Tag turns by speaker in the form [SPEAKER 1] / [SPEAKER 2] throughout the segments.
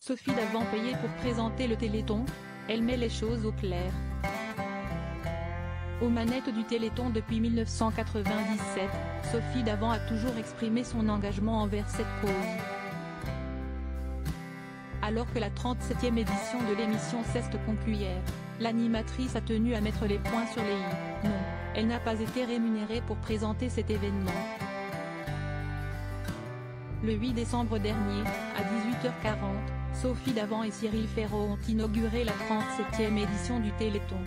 [SPEAKER 1] Sophie Davant payée pour présenter le Téléthon, elle met les choses au clair. Aux manettes du Téléthon depuis 1997, Sophie Davant a toujours exprimé son engagement envers cette cause. Alors que la 37e édition de l'émission Ceste Concuyère, l'animatrice a tenu à mettre les points sur les i. Non, elle n'a pas été rémunérée pour présenter cet événement. Le 8 décembre dernier, à 18h40, Sophie Davant et Cyril Ferraud ont inauguré la 37e édition du Téléthon.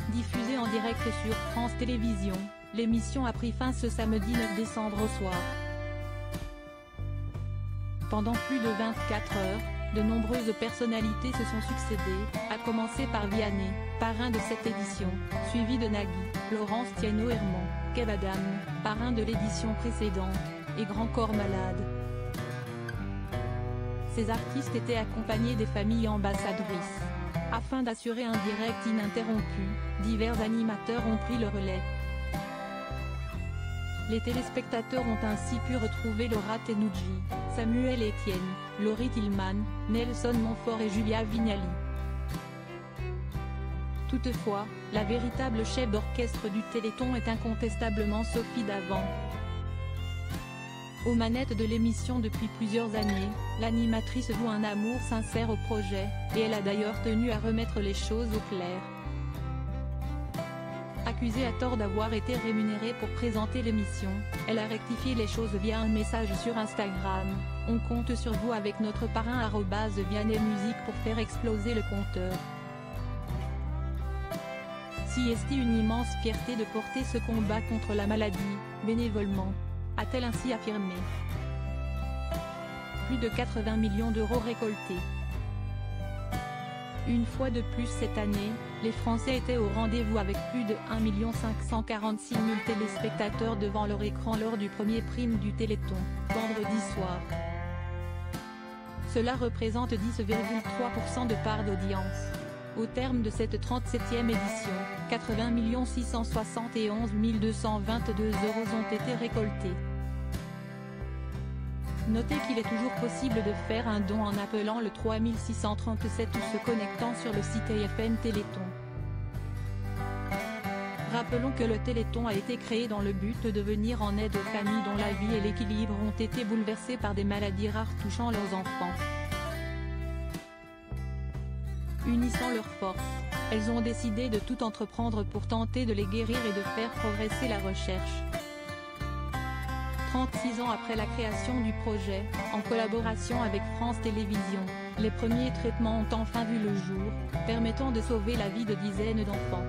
[SPEAKER 1] Diffusée en direct sur France Télévisions, l'émission a pris fin ce samedi 9 décembre au soir. Pendant plus de 24 heures, de nombreuses personnalités se sont succédées, à commencer par Vianney, parrain de cette édition, suivi de Nagui, Laurence Thienot-Herman, Kev Adam, parrain de l'édition précédente, et Grand Corps Malade. Ces artistes étaient accompagnés des familles ambassadrices. Afin d'assurer un direct ininterrompu, divers animateurs ont pris le relais. Les téléspectateurs ont ainsi pu retrouver Laura Tenucci, Samuel Etienne, Laurie Tillman, Nelson Montfort et Julia Vignali. Toutefois, la véritable chef d'orchestre du Téléthon est incontestablement Sophie Davant. Aux manettes de l'émission depuis plusieurs années, l'animatrice voue un amour sincère au projet, et elle a d'ailleurs tenu à remettre les choses au clair. Accusée à tort d'avoir été rémunérée pour présenter l'émission, elle a rectifié les choses via un message sur Instagram. On compte sur vous avec notre parrain @VianneyMusique pour faire exploser le compteur. Si est une immense fierté de porter ce combat contre la maladie, bénévolement, a-t-elle ainsi affirmé. Plus de 80 millions d'euros récoltés. Une fois de plus cette année, les Français étaient au rendez-vous avec plus de 1 546 000 téléspectateurs devant leur écran lors du premier prime du Téléthon, vendredi soir. Cela représente 10,3% de part d'audience. Au terme de cette 37e édition, 80 671 222 € ont été récoltés. Notez qu'il est toujours possible de faire un don en appelant le 3637 ou se connectant sur le site AFN Téléthon. Rappelons que le Téléthon a été créé dans le but de venir en aide aux familles dont la vie et l'équilibre ont été bouleversés par des maladies rares touchant leurs enfants. Unissant leurs forces, elles ont décidé de tout entreprendre pour tenter de les guérir et de faire progresser la recherche. 36 ans après la création du projet, en collaboration avec France Télévisions, les premiers traitements ont enfin vu le jour, permettant de sauver la vie de dizaines d'enfants.